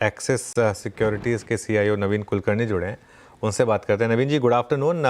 Axis securities के CEO नवीन कुलकर्णी जुड़े हैं, उनसे बात करते हैं। नवीन जी, गुड आफ्टरनून।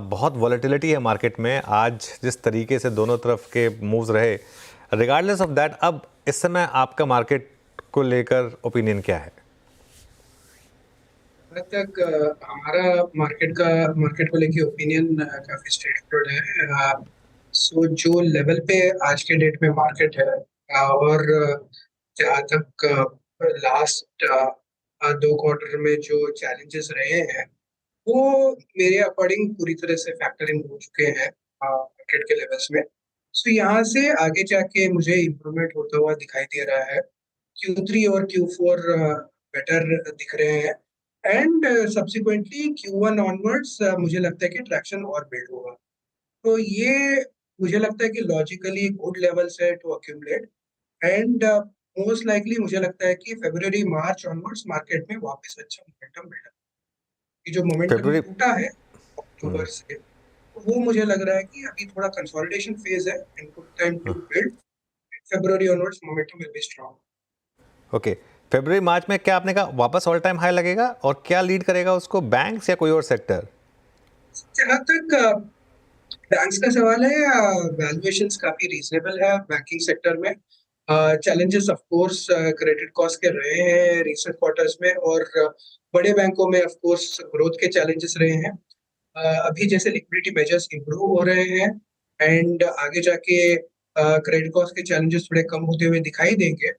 बहुत वॉलेटिलिटी है मार्केट में आज, जिस तरीके से दोनों तरफ के मूव्स रहे, रिगार्डलेस ऑफ दैट, अब इस समय आपका मार्केट को लेकर ओपिनियन क्या है? अब तक हमारा मार्केट को लेके ओपिनियन काफी स्ट्रेट फॉरवर्ड है। सो जो लेवल पे आज के डेट में मार्केट है, और जहाँ तक लास्ट 2 क्वार्टर में जो चैलेंजेस रहे हैं, वो मेरे अकॉर्डिंग पूरी तरह से फैक्टर इन हो चुके हैं मार्केट के लेवल्स में। सो यहाँ से आगे जाके मुझे इम्प्रूवमेंट होता हुआ दिखाई दे रहा है। Q3 और Q4 बेटर दिख रहे हैं, एंड सब्सिक्वेंटली Q1 ऑनवर्ड्स मुझे लगता है कि ट्रैक्शन और बिल्ड होगा। तो ये मुझे लगता है कि लॉजिकली गुड लेवल्स है to accumulate, and most likely मुझे लगता है कि फरवरी मार्च ऑनवर्ड्स मार्केट में वापस अच्छा मोमेंटम मिलेगा। ये जो मोमेंटम फेब्रुवरी। टूटा है अक्टूबर से, वो मुझे लग रहा है कि अभी थोड़ा कंसोलिडेशन फेज है and good time to build. February onwards momentum will be strong. Okay, February March में क्या आपने कहा वापस ऑल टाइम हाई लगेगा, और क्या लीड करेगा उसको, बैंक्स या कोई और सेक्टर? जहाँ तक बैंक्स का सवाल है, वैल्यूएशंस काफी रीजनेबल है बैंकिंग सेक्टर में। Challenges of course credit cost के रहे हैं रिसेंट क्वार्टर्स में, और बड़े बैंकों में ऑफ कोर्स ग्रोथ के चैलेंजेस रहे हैं। अभी जैसे लिक्विडिटी मेजर्स इंप्रूव हो रहे हैं, एंड आगे जाके क्रेडिट कॉस्ट के चैलेंजेस थोड़े कम होते हुए दिखाई देंगे।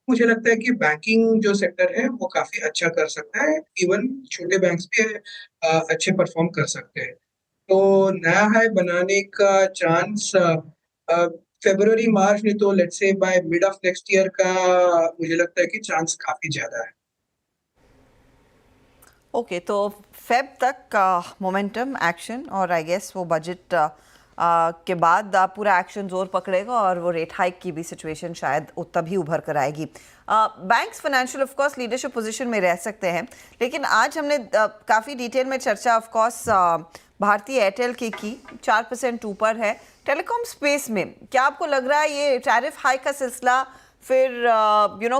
मुझे लगता है कि बैंकिंग जो सेक्टर है वो काफी अच्छा कर सकता है। इवन छोटे बैंक्स भी अच्छे परफॉर्म कर सकते हैं। तो नया हाई बनाने का चांस फरवरी मार्च नहीं तो let's say by mid of next year का मुझे लगता है कि चांस काफी ज्यादा है। ओके, तो फेब तक का मोमेंटम एक्शन, और आई गेस वो बजट के बाद पूरा एक्शन जोर पकड़ेगा और वो रेट हाइक की भी सिचुएशन शायद तभी उभर कर आएगी। Banks financial of course leadership position में रह सकते हैं, लेकिन आज हमने काफ़ी डिटेल में चर्चा ऑफ कोर्स भारतीय एयरटेल की 4% ऊपर है। टेलीकॉम स्पेस में क्या आपको लग रहा है ये टैरिफ हाइक का सिलसिला फिर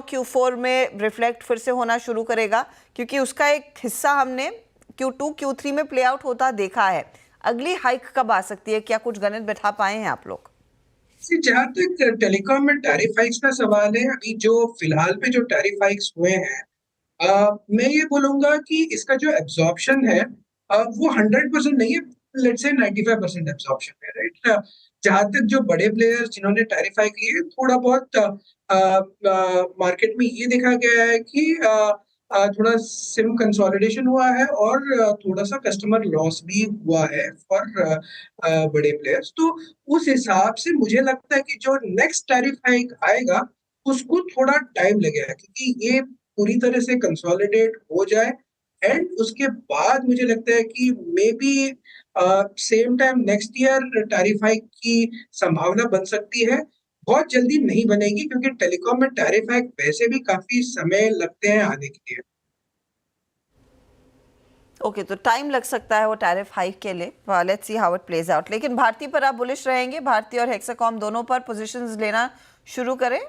Q4 में रिफ्लेक्ट फिर से होना शुरू करेगा? क्योंकि उसका एक हिस्सा हमने Q2 Q3 में प्ले आउट होता देखा है। अगली हाइक कब आ सकती है? क्या कुछ गणित बैठा पाए हैं आप लोग? जहां तक टेलीकॉम में टैरिफ हाइक्स का सवाल है, अभी जो फिलहाल पे जो टैरिफ हाइक्स हुए हैं, मैं ये बोलूंगा कि इसका जो एब्जॉर्प्शन है वो 100% नहीं है। लेट्स से 95% एब्जॉर्प्शन है, राइट। जहां तक जो बड़े प्लेयर्स जिन्होंने टैरिफ हाइक लिए, थोड़ा बहुत मार्केट में ये देखा गया है कि थोड़ा सिम कंसोलिडेशन हुआ है, और थोड़ा सा कस्टमर लॉस भी हुआ है फॉर बड़े प्लेयर्स। तो उस हिसाब से मुझे लगता है कि जो नेक्स्ट टैरिफ हाइक आएगा उसको थोड़ा टाइम लगेगा, क्योंकि ये पूरी तरह से कंसोलिडेट हो जाए, एंड उसके बाद मुझे लगता है कि may be same time next year tariff hike की संभावना बन सकती है। बहुत जल्दी नहीं बनेगी, क्योंकि टेलीकॉम में टैरिफ हाइक वैसे भी काफी समय लगते हैं आने के लिए। ओके, तो टाइम लग सकता है वो टैरिफ हाइक के लिए। Let's see how it plays out. लेकिन भारती पर आप बुलिश रहेंगे? भारती और हेक्साकॉम दोनों पर पोजीशंस लेना शुरू करें?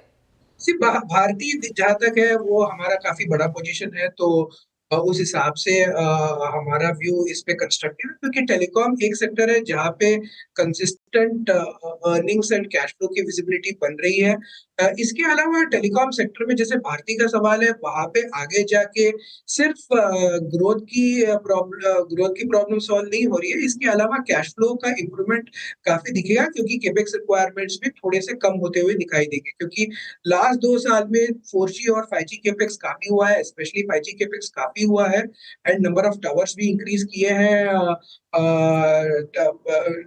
सिर्फ भारतीय जहाँ तक है वो हमारा काफी बड़ा पोजीशन है, तो उस हिसाब से हमारा व्यू इस पे कंस्ट्रक्टिव है, क्योंकि टेलीकॉम एक सेक्टर है जहाँ पे consistent earnings and cash flow की विजिबिलिटी बन रही है। इसके अलावा टेलीकॉम सेक्टर में जैसे भारती का सवाल है, वहां पे आगे जाके सिर्फ ग्रोथ की प्रॉब्लम सॉल्व नहीं हो रही है, इसके अलावा कैश फ्लो का इम्प्रूवमेंट काफी दिखेगा, क्योंकि केपेक्स रिक्वायरमेंट्स भी थोड़े से कम होते हुए दिखाई देंगे। क्योंकि लास्ट 2 साल में 4G और 5G केपेक्स काफी हुआ है, स्पेशली 5G केपेक्स काफी हुआ है, एंड नंबर ऑफ टावर्स भी इंक्रीज किए हैं,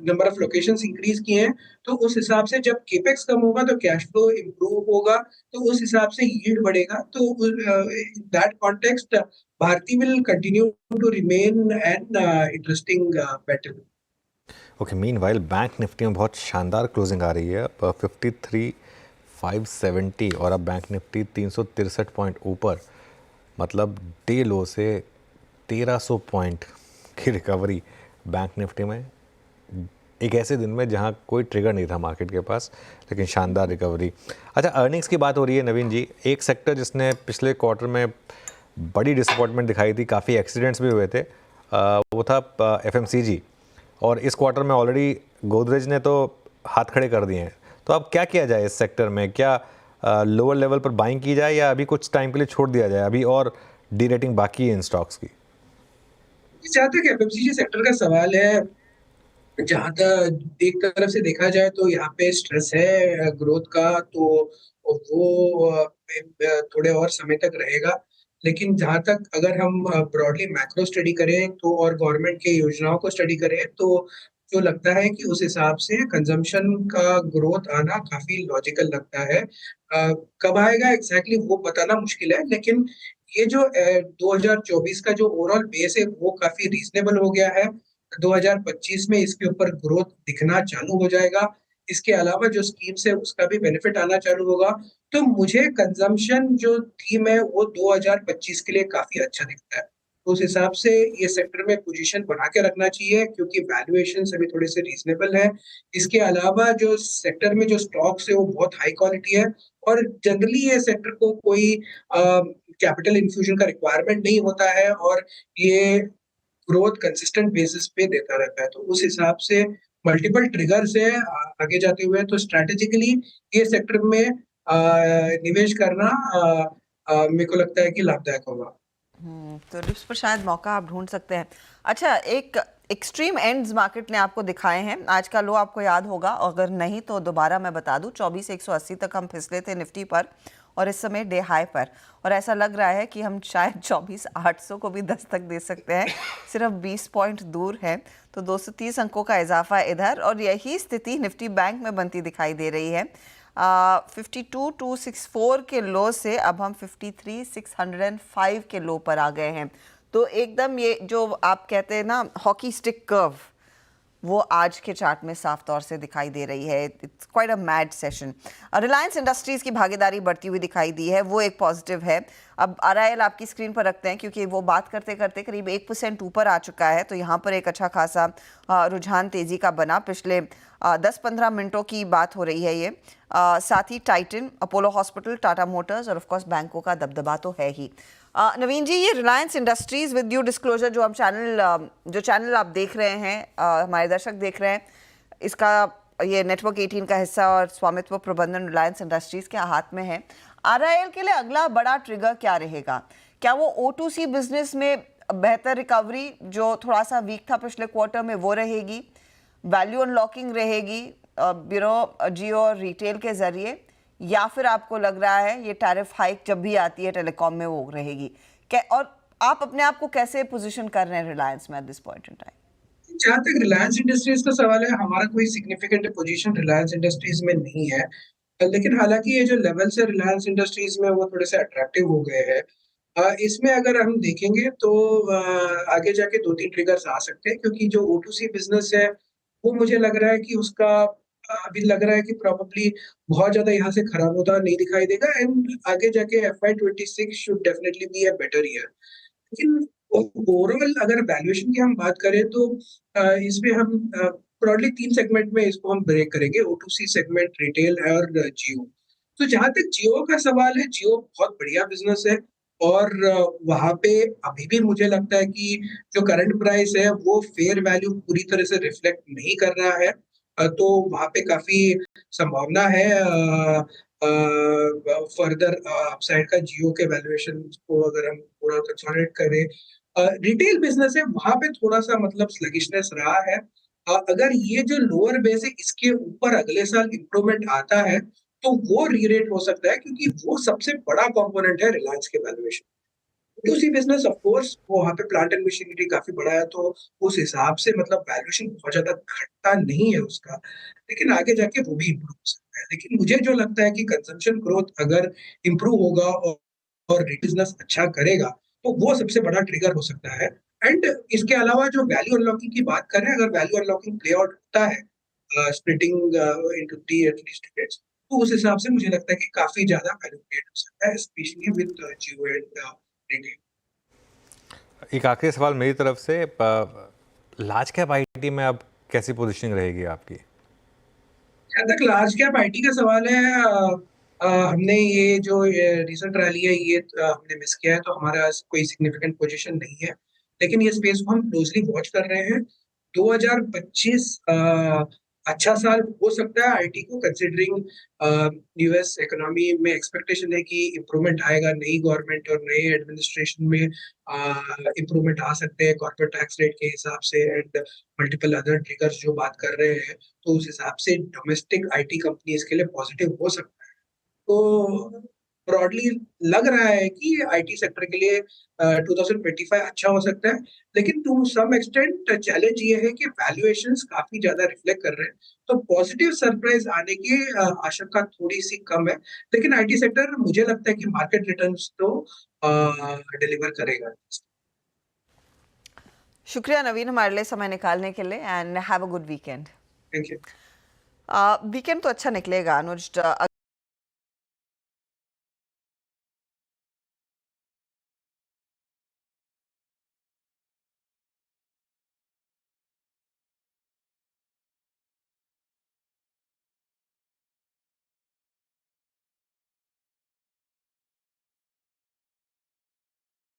नंबर ऑफ लोकेशंस इंक्रीज किए हैं। तो उस हिसाब से जब केपेक्स कम होगा तो कैश फ्लो इंप्रूव होगा, तो उस हिसाब से यील्ड बढ़ेगा। तो that context Bharti will continue to remain an interesting battle. Okay, meanwhile bank Nifty में बहुत शानदार क्लोजिंग आ रही है, अब 53,570, और अब बैंक निफ्टी 363 पॉइंट ऊपर, मतलब डे लो से 1300 पॉइंट की रिकवरी बैंक निफ्टी में। एक ऐसे दिन में जहां कोई ट्रिगर नहीं था मार्केट के पास, लेकिन शानदार रिकवरी। अच्छा, अर्निंग्स की बात हो रही है नवीन जी, एक सेक्टर जिसने पिछले क्वार्टर में बड़ी डिसअपॉइंटमेंट दिखाई थी, काफ़ी एक्सीडेंट्स भी हुए थे, वो था FMCG, और इस क्वार्टर में ऑलरेडी गोदरेज ने तो हाथ खड़े कर दिए हैं। तो अब क्या किया जाए इस सेक्टर में? क्या लोअर लेवल पर बाइंग की जाए या अभी कुछ टाइम के लिए छोड़ दिया जाए, अभी और डी रेटिंग बाकी है इन स्टॉक्स की? जहाँ तक FMCG सेक्टर का सवाल है, जहाँ तक एक तरफ से देखा जाए तो यहाँ पे स्ट्रेस है ग्रोथ का, तो वो थोड़े और समय तक रहेगा। लेकिन जहाँ तक अगर हम ब्रॉडली मैक्रो स्टडी करें तो और गवर्नमेंट की योजनाओं को स्टडी करें, तो जो लगता है कि उस हिसाब से कंजम्पशन का ग्रोथ आना काफी लॉजिकल लगता है। कब आएगा एग्जैक्टली वो बताना मुश्किल है, लेकिन ये जो 2024 का जो ओवरऑल बेस है वो काफी रीजनेबल हो गया है। 2025 में इसके ऊपर ग्रोथ दिखना चालू हो जाएगा। इसके अलावा जो स्कीम्स है उसका भी बेनिफिट आना चालू होगा। तो मुझे कंजम्पशन जो थीम है वो 2025 के लिए काफी अच्छा दिखता है। उस हिसाब से ये सेक्टर में पोजीशन बना के रखना चाहिए, क्योंकि वैल्यूएशन अभी थोड़े से रीजनेबल है। इसके अलावा जो सेक्टर में जो स्टॉक्स है वो बहुत हाई क्वालिटी है, और जनरली ये सेक्टर को कोई कैपिटल इन्फ्यूजन का रिक्वायरमेंट नहीं होता है, और ये ग्रोथ कंसिस्टेंट बेसिस पे देता रहता है। तो उस हिसाब से मल्टीपल ट्रिगर्स है आगे जाते हुए, तो स्ट्रैटेजिकली ये सेक्टर में निवेश करना मेरे को लगता है कि लाभदायक होगा। तो डिप्स पर शायद मौका आप ढूंढ सकते हैं। अच्छा, एक एक्सट्रीम एंड्स मार्केट ने आपको दिखाए हैं। आज का लो आपको याद होगा, अगर नहीं तो दोबारा मैं बता दूं, 24,180 तक हम फिसले थे निफ्टी पर, और इस समय डे हाई पर, और ऐसा लग रहा है कि हम शायद 24,800 को भी दस्तक दे सकते हैं, सिर्फ 20 पॉइंट दूर है। तो 230 अंकों का इजाफा इधर, और यही स्थिति निफ्टी बैंक में बनती दिखाई दे रही है। 52,264 के लो से अब हम 53,605 के लो पर आ गए हैं। तो एकदम ये जो आप कहते हैं ना हॉकी स्टिक कर्व, वो आज के चार्ट में साफ तौर से दिखाई दे रही है। It's quite a mad session. Reliance industries की भागीदारी बढ़ती हुई दिखाई दी है, वो एक पॉजिटिव है। अब RIL आपकी स्क्रीन पर रखते हैं, क्योंकि वो बात करते करते करीब 1% ऊपर आ चुका है। तो यहाँ पर एक अच्छा खासा रुझान तेजी का बना। पिछले 10-15 मिनटों की बात हो रही है ये। साथ ही Titan, Apollo hospital, Tata motors और ऑफकोर्स बैंकों का दबदबा तो है ही। नवीन जी, ये Reliance industries with due disclosure जो हम चैनल आप देख रहे हैं, हमारे दर्शक देख रहे हैं, इसका ये नेटवर्क 18 का हिस्सा और स्वामित्व प्रबंधन रिलायंस इंडस्ट्रीज के हाथ में है। RIL के लिए अगला बड़ा ट्रिगर क्या रहेगा? क्या वो O2C बिजनेस में बेहतर रिकवरी, जो थोड़ा सा वीक था पिछले क्वार्टर में, वो रहेगी? वैल्यू अनलॉकिंग रहेगी जियो और रिटेल के जरिए, या फिर आपको लग रहा है ये टैरिफ हाइक जब भी आती है टेलीकॉम में वो रहेगी? और आप अपने आप को कैसे पोजीशन कर रहे हैं रिलायंस में at this point in time? जहाँ तक रिलायंस इंडस्ट्रीज का सवाल है, हमारा कोई सिग्निफिकेंट पोजीशन रिलायंस इंडस्ट्रीज में नहीं है। लेकिन हालांकि ये जो लेवल्स है रिलायंस इंडस्ट्रीज में वो थोड़े से अट्रैक्टिव हो गए हैं। इसमें अगर हम देखेंगे तो आगे जाके 2-3 ट्रिगर्स आ सकते हैं, क्योंकि जो O2C बिजनेस है वो मुझे लग रहा है कि उसका अभी लग रहा है कि प्रोबेबली बहुत ज्यादा यहाँ से खराब होता नहीं दिखाई देगा, एंड आगे जाके FY26 should definitely be a better year. लेकिन ओवरऑल अगर वैल्यूएशन की हम बात करें तो इसमें हम ब्रॉडली 3 सेगमेंट में इसको हम ब्रेक करेंगे, O2C सेगमेंट, रिटेल और जियो। तो जहाँ तक जियो का सवाल है, जियो बहुत बढ़िया बिजनेस है, और वहाँ पे अभी भी मुझे लगता है कि जो करंट प्राइस है वो फेयर वैल्यू पूरी तरह से रिफ्लेक्ट नहीं कर रहा है। तो वहाँ पे काफी संभावना है फर्दर अपसाइड का जियो के वैल्यूएशन को अगर हम पूरा कंसोलिडेट करें। रिटेल बिजनेस है वहाँ पे थोड़ा सा मतलब स्लगिशनेस रहा है। अगर ये जो लोअर बेस है इसके ऊपर अगले साल इंप्रूवमेंट आता है तो वो री-रेट हो सकता है, क्योंकि वो सबसे बड़ा कंपोनेंट है रिलायंस के वैल्यूएशन। दूसरी बिजनेस ऑफ कोर्स वो वहाँ पे प्लांट एंड मशीनरी काफी बड़ा है, तो उस हिसाब से मतलब वैल्यूएशन बहुत ज्यादा घटता नहीं है उसका, लेकिन आगे जाके वो भी इम्प्रूव हो सकता है। लेकिन मुझे जो लगता है कि कंजम्पशन ग्रोथ अगर इम्प्रूव होगा और बिजनेस अच्छा करेगा तो वो सबसे बड़ा ट्रिगर हो सकता है। एंड इसके अलावा जो वैल्यू अनलॉकिंग की बात कर रहे हैं, अगर वैल्यू अनलॉकिंग प्ले आउट होता है स्प्लिटिंग इनटू 3 एटलीस्ट टिकट्स, तो उस हिसाब से मुझे लगता है कि काफी ज्यादा वैल्यू क्रिएट हो सकता है, specially with Jio and retail. एक आखिरी सवाल मेरी तरफ से, लार्ज कैप IT में अब कैसी पोजीशनिंग रहेगी आपकी? जहाँ तक लार्ज कैप आईटी का सवाल है, हमने ये जो रिसेंट रैली है ये हमने मिस किया है, तो हमारा कोई सिग्निफिकेंट पोजीशन नहीं है, लेकिन ये स्पेस को हम क्लोजली वॉच कर रहे हैं। 2025 अच्छा साल हो सकता है आईटी को, कंसिडरिंग यूएस इकोनॉमी में एक्सपेक्टेशन है कि इम्प्रूवमेंट आएगा, नई गवर्नमेंट और नए एडमिनिस्ट्रेशन में इम्प्रूवमेंट आ सकते हैं कॉर्पोरेट टैक्स रेट के हिसाब से एंड मल्टीपल अदर ट्रिगर्स जो बात कर रहे हैं, तो उस हिसाब से डोमेस्टिक आईटी कंपनीज के लिए पॉजिटिव हो सकता है। तो ब्रॉडली लग रहा है कि आईटी सेक्टर के लिए 2025 अच्छा हो सकता है, लेकिन टू सम एक्सटेंट चैलेंज ये है कि वैल्यूएशंस काफी ज्यादा रिफ्लेक्ट कर रहे हैं, तो पॉजिटिव सरप्राइज आने की आशंका थोड़ी सी कम है, लेकिन आईटी सेक्टर मुझे लगता है कि मार्केट रिटर्न्स तो डिलीवर करेगा। शुक्रिया नवीन हमारे लिए समय निकालने के लिए, and have a good weekend. Thank you. Weekend तो अच्छा निकलेगा अनुज।